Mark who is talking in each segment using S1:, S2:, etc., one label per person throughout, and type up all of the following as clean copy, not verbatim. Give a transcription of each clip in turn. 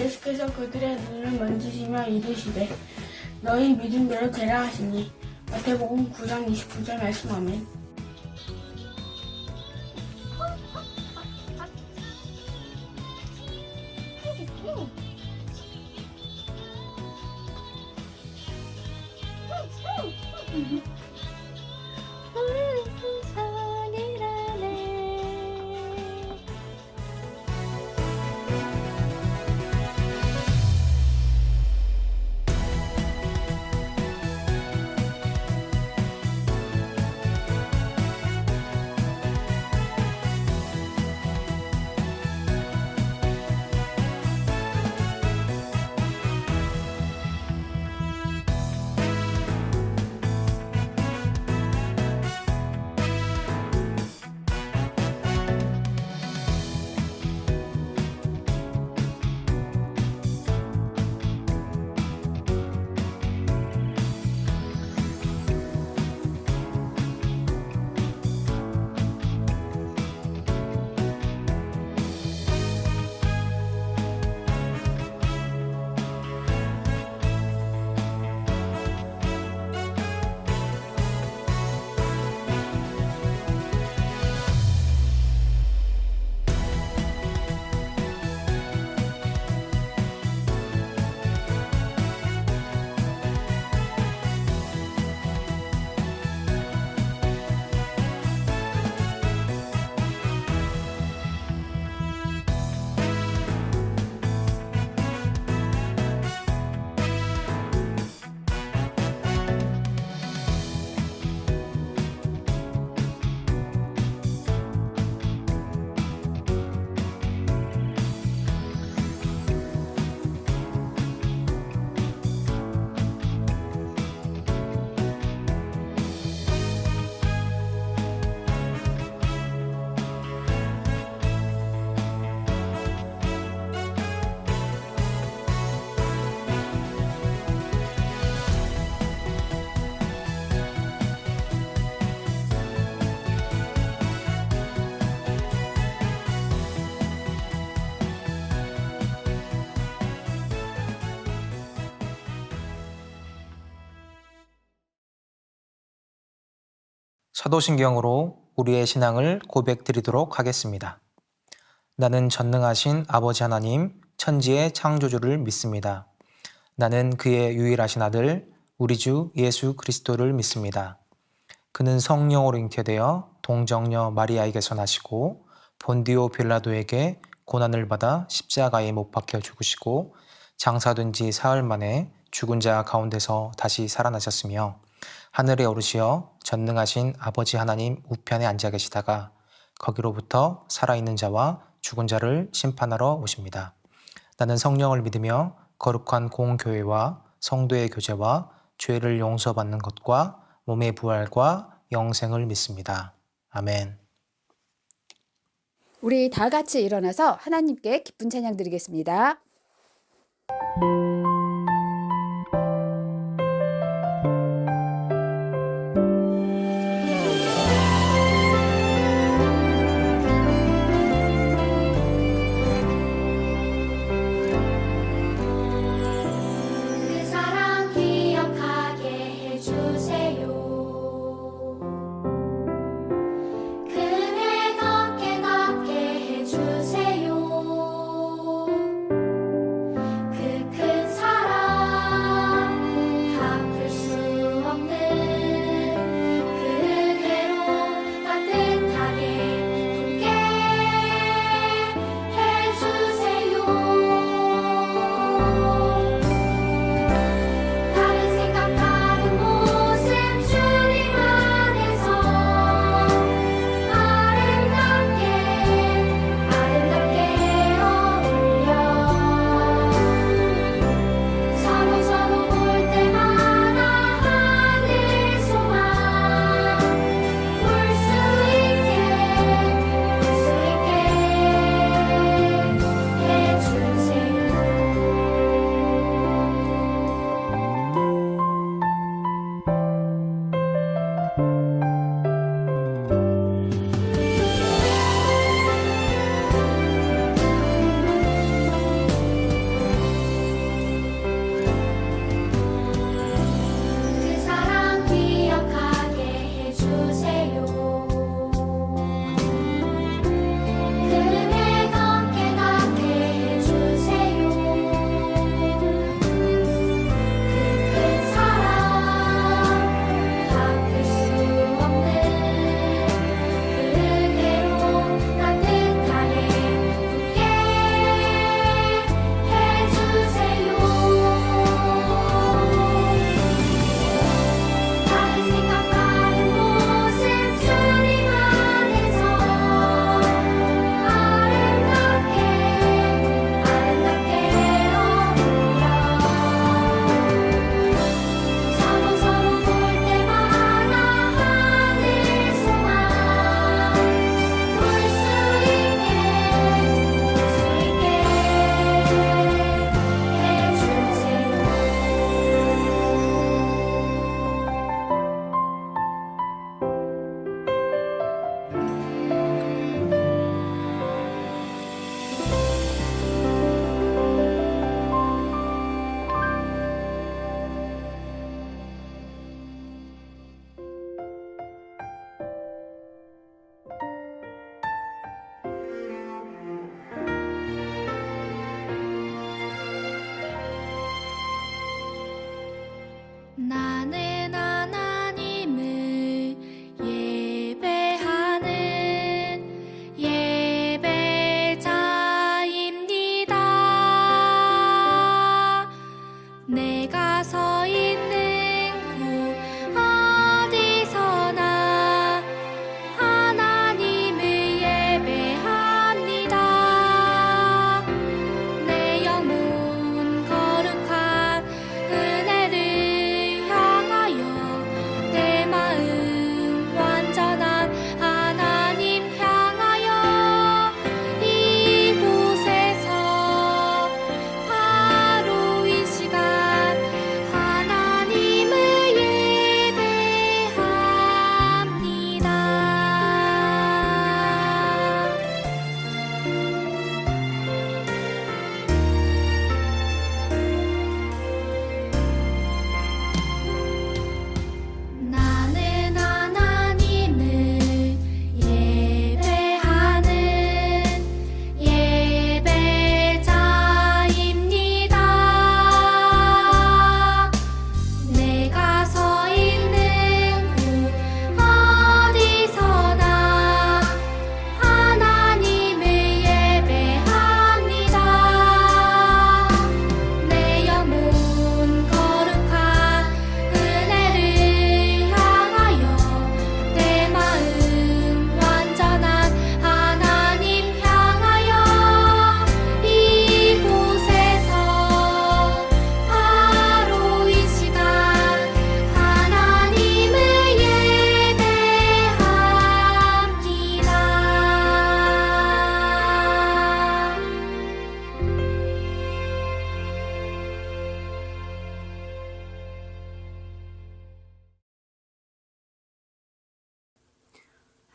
S1: 예수께서 그들의 눈을 만지시며 이르시되 너희 믿음대로 되라 하시니 마태복음 9장 29절 말씀. 아멘.
S2: 사도신경으로 우리의 신앙을 고백드리도록 하겠습니다. 나는 전능하신 아버지 하나님, 천지의 창조주를 믿습니다. 나는 그의 유일하신 아들, 우리 주 예수 그리스도를 믿습니다. 그는 성령으로 잉태되어 동정녀 마리아에게서 나시고 본디오 빌라도에게 고난을 받아 십자가에 못 박혀 죽으시고 장사된 지 사흘 만에 죽은 자 가운데서 다시 살아나셨으며 하늘에 오르시어 전능하신 아버지 하나님 우편에 앉아 계시다가 거기로부터 살아있는 자와 죽은 자를 심판하러 오십니다. 나는 성령을 믿으며 거룩한 공교회와 성도의 교제와 죄를 용서받는 것과 몸의 부활과 영생을 믿습니다. 아멘.
S3: 우리 다 같이 일어나서 하나님께 기쁜 찬양 드리겠습니다.
S4: 그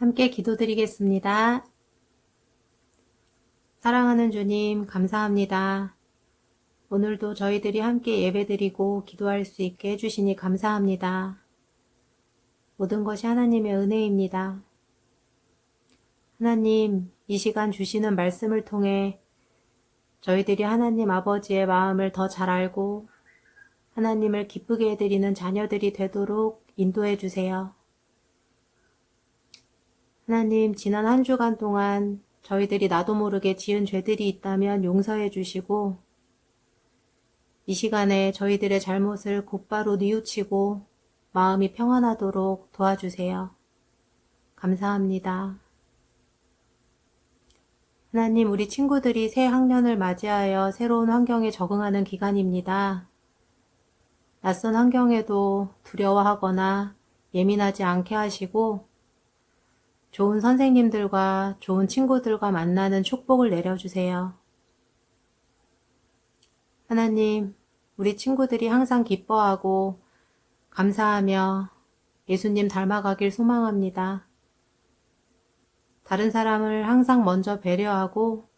S4: 함께 기도드리겠습니다. 사랑하는 주님, 감사합니다. 오늘도 저희들이 함께 예배드리고 기도할 수 있게 해주시니 감사합니다. 모든 것이 하나님의 은혜입니다. 하나님, 이 시간 주시는 말씀을 통해 저희들이 하나님 아버지의 마음을 더 잘 알고 하나님을 기쁘게 해드리는 자녀들이 되도록 인도해 주세요. 하나님, 지난 한 주간 동안 저희들이 나도 모르게 지은 죄들이 있다면 용서해 주시고 이 시간에 저희들의 잘못을 곧바로 뉘우치고 마음이 평안하도록 도와주세요. 감사합니다. 하나님, 우리 친구들이 새 학년을 맞이하여 새로운 환경에 적응하는 기간입니다. 낯선 환경에도 두려워하거나 예민하지 않게 하시고 좋은 선생님들과 좋은 친구들과 만나는 축복을 내려주세요. 하나님, 우리 친구들이 항상 기뻐하고 감사하며 예수님 닮아가길 소망합니다. 다른 사람을 항상 먼저 배려하고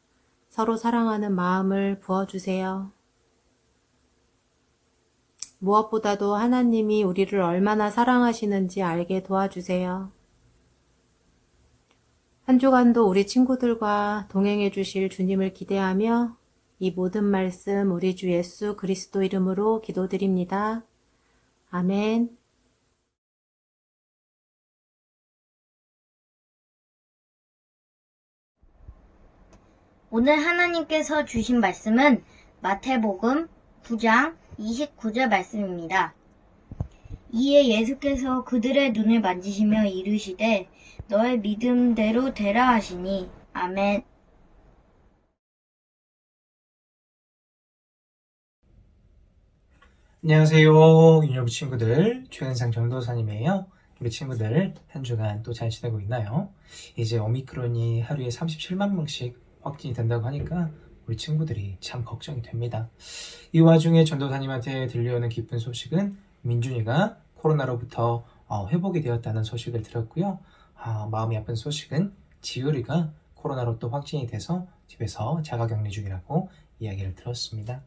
S4: 서로 사랑하는 마음을 부어주세요. 무엇보다도 하나님이 우리를 얼마나 사랑하시는지 알게 도와주세요. 한 주간도 우리 친구들과 동행해 주실 주님을 기대하며 이 모든 말씀 우리 주 예수 그리스도 이름으로 기도드립니다. 아멘.
S5: 오늘 하나님께서 주신 말씀은 마태복음 9장 29절 말씀입니다. 이에 예수께서 그들의 눈을 만지시며 이르시되 너의 믿음대로 되라 하시니 아멘.
S2: 안녕하세요, 윤여부 친구들. 최은상 전도사님이에요. 우리 친구들 한 주간 또 잘 지내고 있나요? 이제 오미크론이 하루에 37만 명씩 확진이 된다고 하니까 우리 친구들이 참 걱정이 됩니다. 이 와중에 전도사님한테 들려오는 기쁜 소식은 민준이가 코로나로부터 회복이 되었다는 소식을 들었고요. 마음이 아픈 소식은 지율이가 코로나로 또 확진이 돼서 집에서 자가격리 중이라고 이야기를 들었습니다.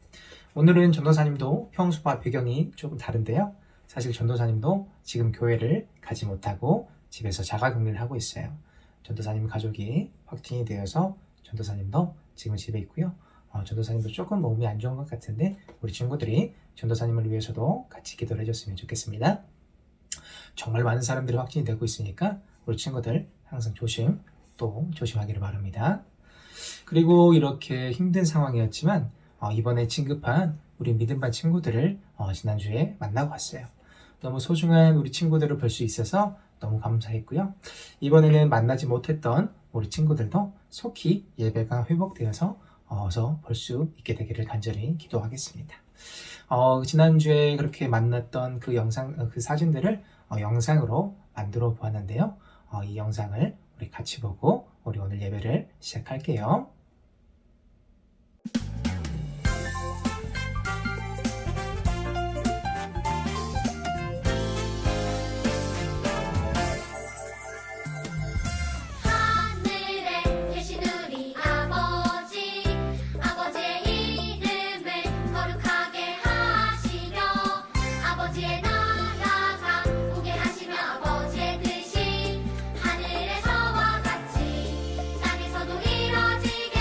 S2: 오늘은 전도사님도 평소와 배경이 조금 다른데요. 사실 전도사님도 지금 교회를 가지 못하고 집에서 자가격리를 하고 있어요. 전도사님 가족이 확진이 되어서 전도사님도 지금 집에 있고요. 전도사님도 조금 몸이 안 좋은 것 같은데 우리 친구들이 전도사님을 위해서도 같이 기도를 해줬으면 좋겠습니다. 정말 많은 사람들이 확진이 되고 있으니까 우리 친구들 항상 조심하기를 바랍니다. 그리고 이렇게 힘든 상황이었지만 이번에 진급한 우리 믿음반 친구들을 지난주에 만나고 왔어요. 너무 소중한 우리 친구들을 볼 수 있어서 너무 감사했고요. 이번에는 만나지 못했던 우리 친구들도 속히 예배가 회복되어서 어서 볼 수 있게 되기를 간절히 기도하겠습니다. 지난주에 그렇게 만났던 그 사진들을 영상으로 만들어 보았는데요. 이 영상을 우리 같이 보고 우리 오늘 예배를 시작할게요.
S6: 하늘에 계신 우리 아버지, 아버지의 이름을 거룩하게 하시며 아버지의 나라가 오게 하시며 아버지의 뜻이 하늘에서와 같이 땅에서도 이뤄지게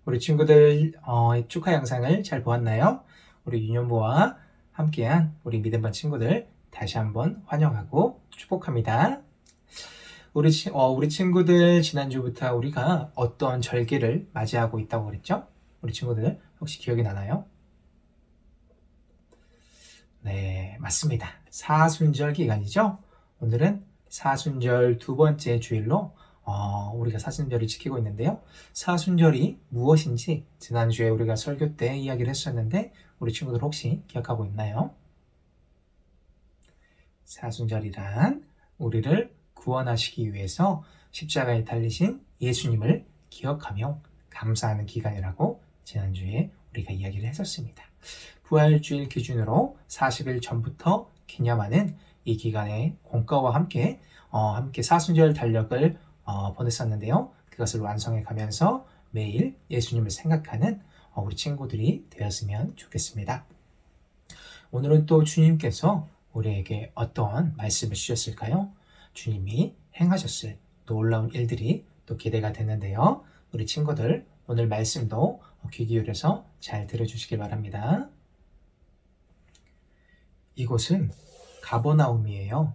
S2: 우리 친구들 축하 영상을 잘 보았나요? 우리 유년부와 함께한 우리 믿음반 친구들 다시 한번 환영하고 축복합니다. 우리 친구들 지난주부터 우리가 어떤 절기를 맞이하고 있다고 그랬죠? 우리 친구들 혹시 기억이 나나요? 네, 맞습니다. 사순절 기간이죠? 오늘은 사순절 두 번째 주일로 우리가 사순절을 지키고 있는데요. 사순절이 무엇인지 지난주에 우리가 설교 때 이야기를 했었는데 우리 친구들 혹시 기억하고 있나요? 사순절이란 우리를 구원하시기 위해서 십자가에 달리신 예수님을 기억하며 감사하는 기간이라고 지난주에 우리가 이야기를 했었습니다. 부활주일 기준으로 40일 전부터 기념하는 이 기간의 공과와 함께 사순절 달력을 보냈었는데요. 그것을 완성해 가면서 매일 예수님을 생각하는 우리 친구들이 되었으면 좋겠습니다. 오늘은 또 주님께서 우리에게 어떤 말씀을 주셨을까요? 주님이 행하셨을 놀라운 일들이 또 기대가 되는데요. 우리 친구들 오늘 말씀도 귀 기울여서 잘 들어주시길 바랍니다. 이곳은 가버나움이에요.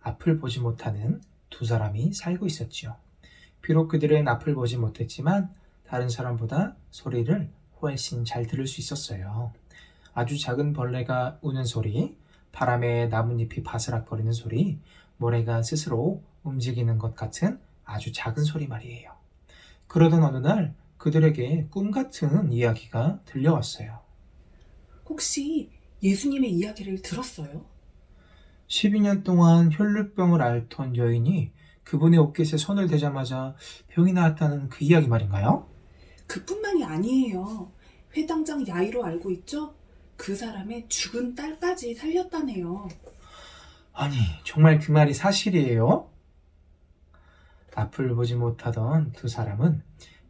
S2: 앞을 보지 못하는 두 사람이 살고 있었지요. 비록 그들은 앞을 보지 못했지만 다른 사람보다 소리를 훨씬 잘 들을 수 있었어요. 아주 작은 벌레가 우는 소리, 바람에 나뭇잎이 바스락거리는 소리, 모래가 스스로 움직이는 것 같은 아주 작은 소리 말이에요. 그러던 어느 날 그들에게 꿈 같은 이야기가 들려왔어요.
S7: 혹시 예수님의 이야기를 들었어요?
S2: 12년 동안 혈루병을 앓던 여인이 그분의 옷깃에 손을 대자마자 병이 나았다는 그 이야기 말인가요?
S7: 그뿐만이 아니에요. 회당장 야이로 알고 있죠? 그 사람의 죽은 딸까지 살렸다네요.
S2: 아니, 정말 그 말이 사실이에요? 앞을 보지 못하던 두 사람은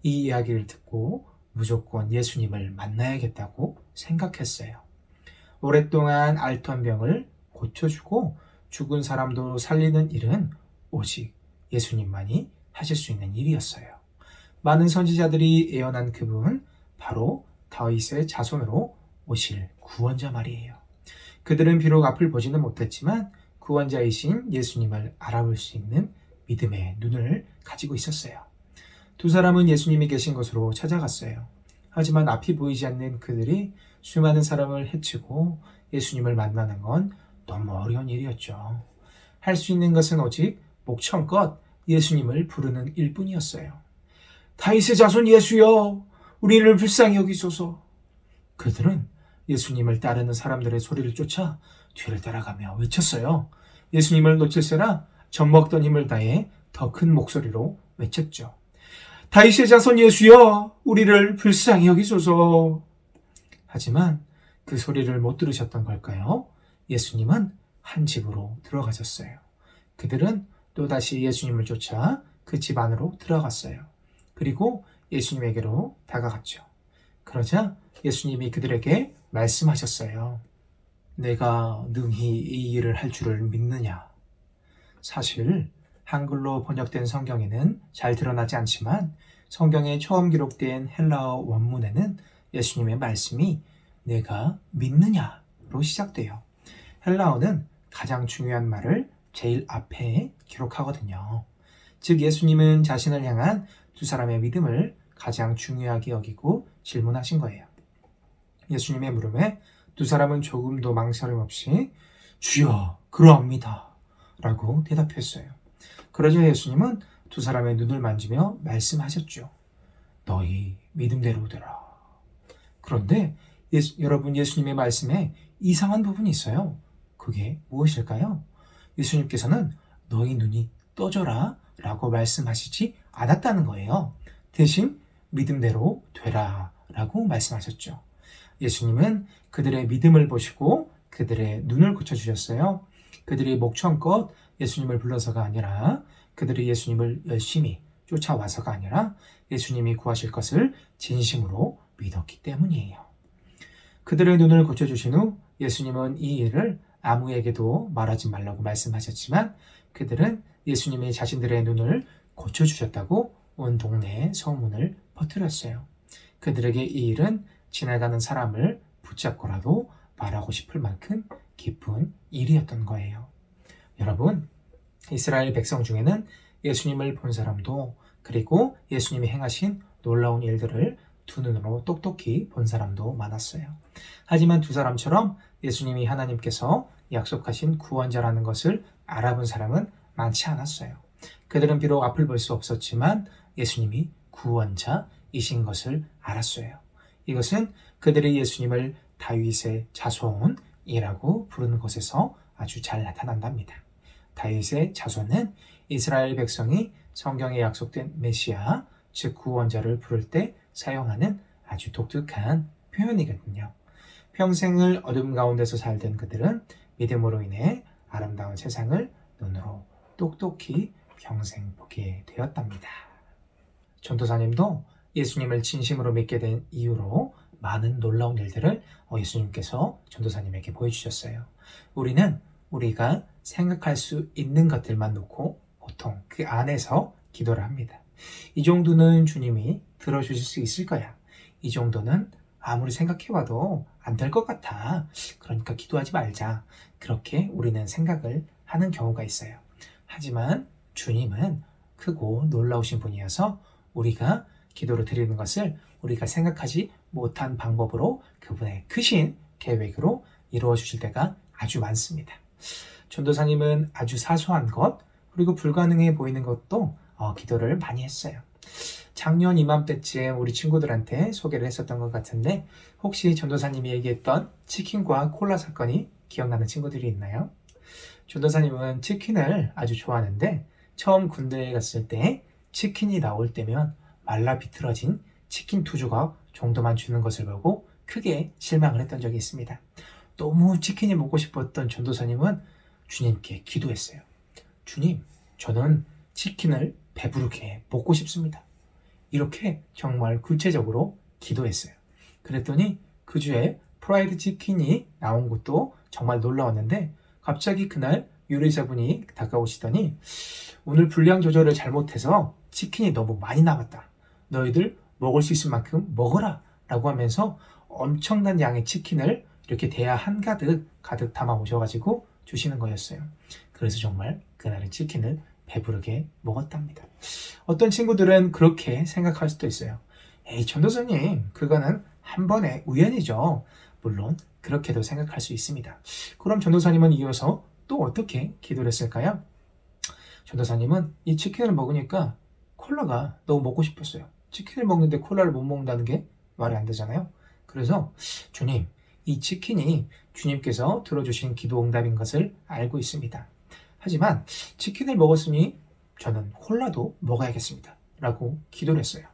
S2: 이 이야기를 듣고 무조건 예수님을 만나야겠다고 생각했어요. 오랫동안 앓던 병을 고쳐주고 죽은 사람도 살리는 일은 오직 예수님만이 하실 수 있는 일이었어요. 많은 선지자들이 예언한 그분, 바로 다윗의 자손으로 오실 구원자 말이에요. 그들은 비록 앞을 보지는 못했지만 구원자이신 예수님을 알아볼 수 있는 믿음의 눈을 가지고 있었어요. 두 사람은 예수님이 계신 곳으로 찾아갔어요. 하지만 앞이 보이지 않는 그들이 수많은 사람을 해치고 예수님을 만나는 건 너무 어려운 일이었죠. 할 수 있는 것은 오직 목청껏 예수님을 부르는 일뿐이었어요. 다윗의 자손 예수여, 우리를 불쌍히 여기소서. 그들은 예수님을 따르는 사람들의 소리를 쫓아 뒤를 따라가며 외쳤어요. 예수님을 놓칠세라 젖먹던 힘을 다해 더 큰 목소리로 외쳤죠. 다윗의 자손 예수여, 우리를 불쌍히 여기소서. 하지만 그 소리를 못 들으셨던 걸까요? 예수님은 한 집으로 들어가셨어요. 그들은 또다시 예수님을 쫓아 그 집 안으로 들어갔어요. 그리고 예수님에게로 다가갔죠. 그러자 예수님이 그들에게 말씀하셨어요. 내가 능히 이 일을 할 줄을 믿느냐? 사실 한글로 번역된 성경에는 잘 드러나지 않지만 성경에 처음 기록된 헬라어 원문에는 예수님의 말씀이 내가 믿느냐로 시작돼요. 헬라어는 가장 중요한 말을 제일 앞에 기록하거든요. 즉 예수님은 자신을 향한 두 사람의 믿음을 가장 중요하게 여기고 질문하신 거예요. 예수님의 물음에 두 사람은 조금도 망설임 없이 주여 그러합니다 라고 대답했어요. 그러자 예수님은 두 사람의 눈을 만지며 말씀하셨죠. 너희 믿음대로 되라. 그런데 여러분 예수님의 말씀에 이상한 부분이 있어요. 그게 무엇일까요? 예수님께서는 너희 눈이 떠져라 라고 말씀하시지 않았다는 거예요. 대신 믿음대로 되라 라고 말씀하셨죠. 예수님은 그들의 믿음을 보시고 그들의 눈을 고쳐주셨어요. 그들이 목청껏 예수님을 불러서가 아니라 그들이 예수님을 열심히 쫓아와서가 아니라 예수님이 구하실 것을 진심으로 믿었기 때문이에요. 그들의 눈을 고쳐주신 후 예수님은 이 일을 아무에게도 말하지 말라고 말씀하셨지만 그들은 예수님이 자신들의 눈을 고쳐주셨다고 온 동네에 소문을 퍼뜨렸어요. 그들에게 이 일은 지나가는 사람을 붙잡고라도 말하고 싶을 만큼 기쁜 일이었던 거예요. 여러분, 이스라엘 백성 중에는 예수님을 본 사람도, 그리고 예수님이 행하신 놀라운 일들을 두 눈으로 똑똑히 본 사람도 많았어요. 하지만 두 사람처럼 예수님이 하나님께서 약속하신 구원자라는 것을 알아본 사람은 많지 않았어요. 그들은 비록 앞을 볼 수 없었지만 예수님이 구원자이신 것을 알았어요. 이것은 그들이 예수님을 다윗의 자손이라고 부르는 것에서 아주 잘 나타난답니다. 다윗의 자손은 이스라엘 백성이 성경에 약속된 메시아, 즉 구원자를 부를 때 사용하는 아주 독특한 표현이거든요. 평생을 어둠 가운데서 살던 그들은 믿음으로 인해 아름다운 세상을 눈으로 똑똑히 평생 보게 되었답니다. 전도사님도 예수님을 진심으로 믿게 된 이유로 많은 놀라운 일들을 예수님께서 전도사님에게 보여주셨어요. 우리는 우리가 생각할 수 있는 것들만 놓고 보통 그 안에서 기도를 합니다. 이 정도는 주님이 들어주실 수 있을 거야. 이 정도는 아무리 생각해봐도 안 될 것 같아. 그러니까 기도하지 말자. 그렇게 우리는 생각을 하는 경우가 있어요. 하지만 주님은 크고 놀라우신 분이어서 우리가 기도를 드리는 것을 우리가 생각하지 못한 방법으로 그분의 크신 계획으로 이루어 주실 때가 아주 많습니다. 전도사님은 아주 사소한 것, 그리고 불가능해 보이는 것도 기도를 많이 했어요. 작년 이맘때쯤 우리 친구들한테 소개를 했었던 것 같은데, 혹시 전도사님이 얘기했던 치킨과 콜라 사건이 기억나는 친구들이 있나요? 전도사님은 치킨을 아주 좋아하는데, 처음 군대에 갔을 때 치킨이 나올 때면 말라 비틀어진 치킨 2조각 정도만 주는 것을 보고 크게 실망을 했던 적이 있습니다. 너무 치킨이 먹고 싶었던 전도사님은 주님께 기도했어요. 주님, 저는 치킨을 배부르게 먹고 싶습니다. 이렇게 정말 구체적으로 기도했어요. 그랬더니 그 주에 프라이드 치킨이 나온 것도 정말 놀라웠는데, 갑자기 그날 요리사분이 다가오시더니 오늘 분량 조절을 잘못해서 치킨이 너무 많이 남았다. 너희들 먹을 수 있을 만큼 먹어라 라고 하면서 엄청난 양의 치킨을 이렇게 대야 한가득 가득 담아 오셔가지고 주시는 거였어요. 그래서 정말 그날은 치킨을 배부르게 먹었답니다. 어떤 친구들은 그렇게 생각할 수도 있어요. 에이, 전도사님, 그거는 한 번의 우연이죠. 물론 그렇게도 생각할 수 있습니다. 그럼 전도사님은 이어서 또 어떻게 기도를 했을까요? 전도사님은 이 치킨을 먹으니까 콜라가 너무 먹고 싶었어요. 치킨을 먹는데 콜라를 못 먹는다는 게 말이 안 되잖아요. 그래서 주님, 이 치킨이 주님께서 들어주신 기도 응답인 것을 알고 있습니다. 하지만 치킨을 먹었으니 저는 콜라도 먹어야겠습니다. 라고 기도를 했어요.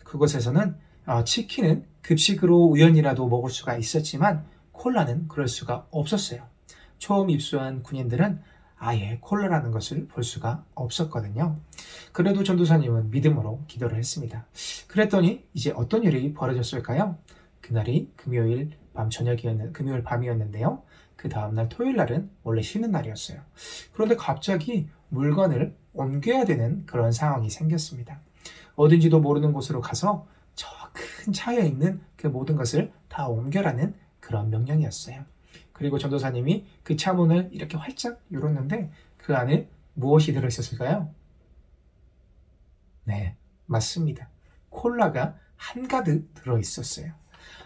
S2: 그곳에서는 치킨은 급식으로 우연이라도 먹을 수가 있었지만 콜라는 그럴 수가 없었어요. 처음 입소한 군인들은 아예 콜라라는 것을 볼 수가 없었거든요. 그래도 전도사님은 믿음으로 기도를 했습니다. 그랬더니 이제 어떤 일이 벌어졌을까요? 그날이 금요일 밤이었는데요. 그 다음날 토요일 날은 원래 쉬는 날이었어요. 그런데 갑자기 물건을 옮겨야 되는 그런 상황이 생겼습니다. 어딘지도 모르는 곳으로 가서 저 큰 차에 있는 그 모든 것을 다 옮겨라는 그런 명령이었어요. 그리고 전도사님이 그 차 문을 이렇게 활짝 열었는데 그 안에 무엇이 들어있었을까요? 네, 맞습니다. 콜라가 한가득 들어있었어요.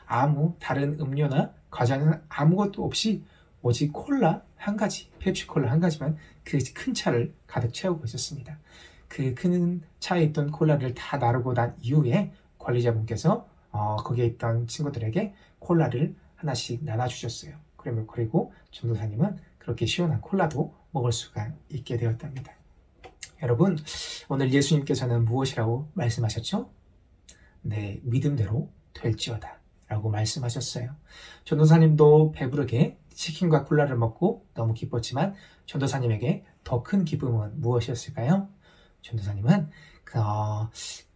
S2: 아무 다른 음료나 과자는 아무것도 없이 오직 콜라 한 가지, 펩시콜라 한 가지만 그 큰 차를 가득 채우고 있었습니다. 그 큰 차에 있던 콜라를 다 나르고 난 이후에 관리자분께서 거기에 있던 친구들에게 콜라를 하나씩 나눠주셨어요. 그리고 전도사님은 그렇게 시원한 콜라도 먹을 수가 있게 되었답니다. 여러분, 오늘 예수님께서는 무엇이라고 말씀하셨죠? 네, 믿음대로 될지어다 라고 말씀하셨어요. 전도사님도 배부르게 치킨과 콜라를 먹고 너무 기뻤지만 전도사님에게 더 큰 기쁨은 무엇이었을까요? 전도사님은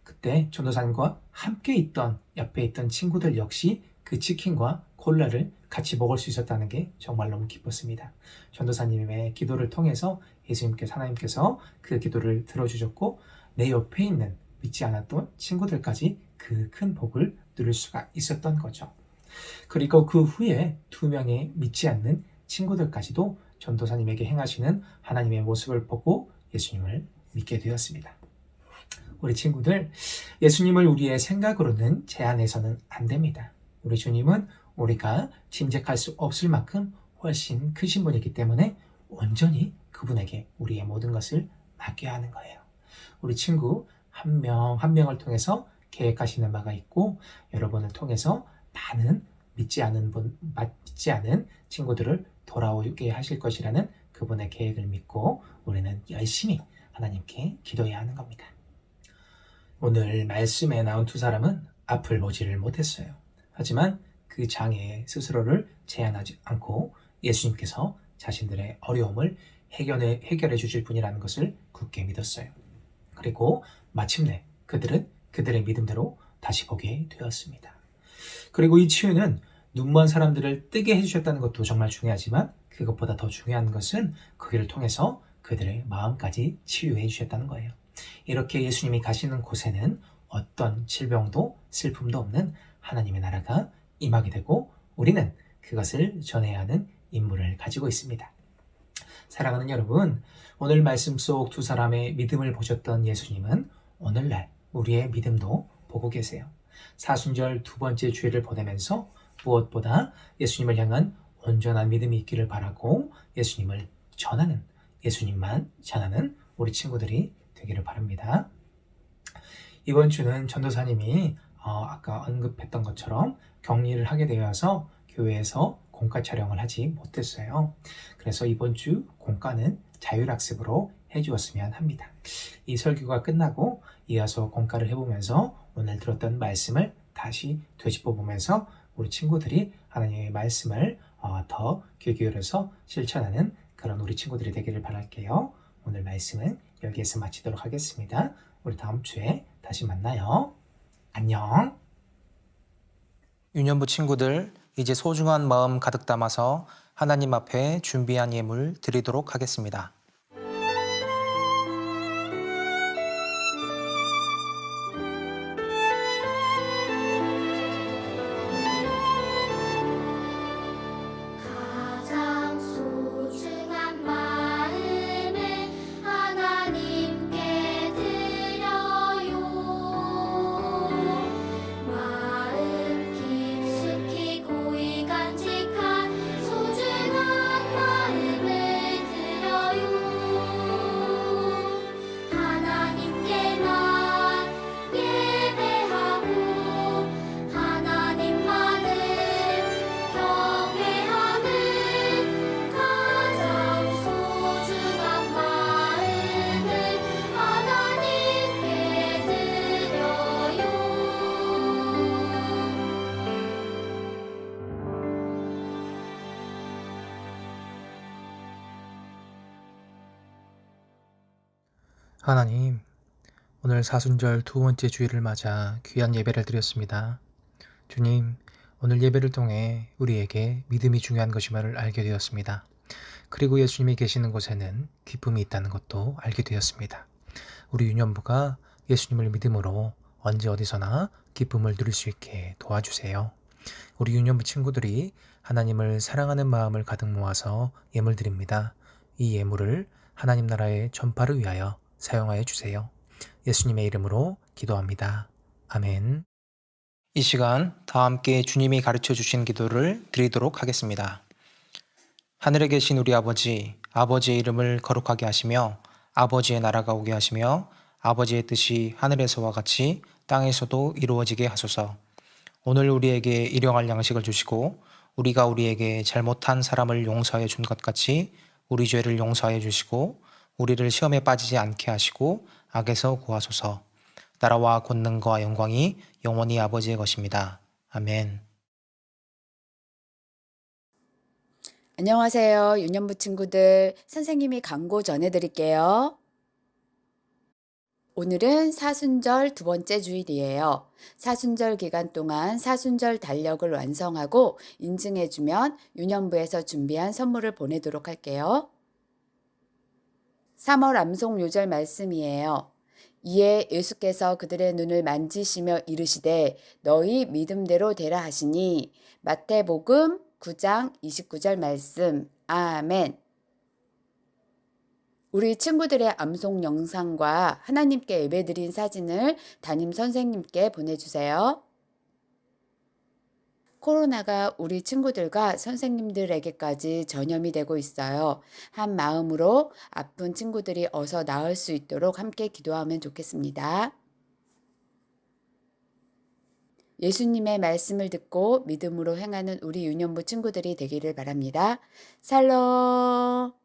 S2: 그때 전도사님과 함께 있던 옆에 있던 친구들 역시 그 치킨과 콜라를 같이 먹을 수 있었다는 게 정말 너무 기뻤습니다. 전도사님의 기도를 통해서 하나님께서 그 기도를 들어주셨고 내 옆에 있는 믿지 않았던 친구들까지 그 큰 복을 누릴 수가 있었던 거죠. 그리고 그 후에 2명의 믿지 않는 친구들까지도 전도사님에게 행하시는 하나님의 모습을 보고 예수님을 믿게 되었습니다. 우리 친구들, 예수님을 우리의 생각으로는 제한해서는 안 됩니다. 우리 주님은 우리가 짐작할 수 없을 만큼 훨씬 크신 분이기 때문에 온전히 그분에게 우리의 모든 것을 맡겨야 하는 거예요. 우리 친구 한 명 한 명을 통해서 계획하시는 바가 있고, 여러분을 통해서 많은 믿지 않은 친구들을 돌아오게 하실 것이라는 그분의 계획을 믿고 우리는 열심히 하나님께 기도해야 하는 겁니다. 오늘 말씀에 나온 2사람은 앞을 보지를 못했어요. 하지만 그 장애 스스로를 제한하지 않고 예수님께서 자신들의 어려움을 해결해 주실 분이라는 것을 굳게 믿었어요. 그리고 마침내 그들은 그들의 믿음대로 다시 보게 되었습니다. 그리고 이 치유는 눈먼 사람들을 뜨게 해주셨다는 것도 정말 중요하지만, 그것보다 더 중요한 것은 거기를 통해서 그들의 마음까지 치유해 주셨다는 거예요. 이렇게 예수님이 가시는 곳에는 어떤 질병도 슬픔도 없는 하나님의 나라가 임하게 되고, 우리는 그것을 전해야 하는 임무를 가지고 있습니다. 사랑하는 여러분, 오늘 말씀 속 2사람의 믿음을 보셨던 예수님은 오늘날 우리의 믿음도 보고 계세요. 사순절 2번째 주일을 보내면서 무엇보다 예수님을 향한 온전한 믿음이 있기를 바라고 예수님을 전하는, 예수님만 전하는 우리 친구들이 되기를 바랍니다. 이번 주는 전도사님이 아까 언급했던 것처럼 격리를 하게 되어서 교회에서 공과 촬영을 하지 못했어요. 그래서 이번 주 공과는 자율학습으로 해주었으면 합니다. 이 설교가 끝나고 이어서 공과를 해보면서 오늘 들었던 말씀을 다시 되짚어보면서 우리 친구들이 하나님의 말씀을 더 귀 기울여서 실천하는 그런 우리 친구들이 되기를 바랄게요. 오늘 말씀은 여기에서 마치도록 하겠습니다. 우리 다음 주에 다시 만나요. 안녕. 유년부 친구들, 이제 소중한 마음 가득 담아서 하나님 앞에 준비한 예물 드리도록 하겠습니다.
S6: 가장 소중한 마음을 하나님께 드려요. 마음 깊숙이 고이 간직한 소중한 마음을 드려요. 하나님께만 예배하고 하나님만을 경외하는 가장 소중한 마음을 하나님께 드려요.
S2: 하나님, 오늘 사순절 2번째 주일을 맞아 귀한 예배를 드렸습니다. 주님, 오늘 예배를 통해 우리에게 믿음이 중요한 것임을 알게 되었습니다. 그리고 예수님이 계시는 곳에는 기쁨이 있다는 것도 알게 되었습니다. 우리 유년부가 예수님을 믿음으로 언제 어디서나 기쁨을 누릴 수 있게 도와주세요. 우리 유년부 친구들이 하나님을 사랑하는 마음을 가득 모아서 예물 드립니다. 이 예물을 하나님 나라의 전파를 위하여 사용하여 주세요. 예수님의 이름으로 기도합니다. 아멘. 이 시간 다 함께 주님이 가르쳐 주신 기도를 드리도록 하겠습니다. 하늘에 계신 우리 아버지, 아버지의 이름을 거룩하게 하시며 아버지의 나라가 오게 하시며 아버지의 뜻이 하늘에서와 같이 땅에서도 이루어지게 하소서. 오늘 우리에게 일용할 양식을 주시고 우리가 우리에게 잘못한 사람을 용서해 준 것 같이 우리 죄를 용서해 주시고 우리를 시험에 빠지지 않게 하시고 악에서 구하소서. 나라와 권능과 영광이 영원히 아버지의 것입니다. 아멘.
S3: 안녕하세요. 유년부 친구들. 선생님이 광고 전해드릴게요. 오늘은 사순절 2번째 주일이에요. 사순절 기간 동안 사순절 달력을 완성하고 인증해주면 유년부에서 준비한 선물을 보내도록 할게요. 3월 암송 요절 말씀이에요. 이에 예수께서 그들의 눈을 만지시며 이르시되 너희 믿음대로 되라 하시니 마태복음 9장 29절 말씀. 아멘. 우리 친구들의 암송 영상과 하나님께 예배드린 사진을 담임 선생님께 보내주세요. 코로나가 우리 친구들과 선생님들에게까지 전염이 되고 있어요. 한 마음으로 아픈 친구들이 어서 나을 수 있도록 함께 기도하면 좋겠습니다. 예수님의 말씀을 듣고 믿음으로 행하는 우리 유년부 친구들이 되기를 바랍니다. 샬롬.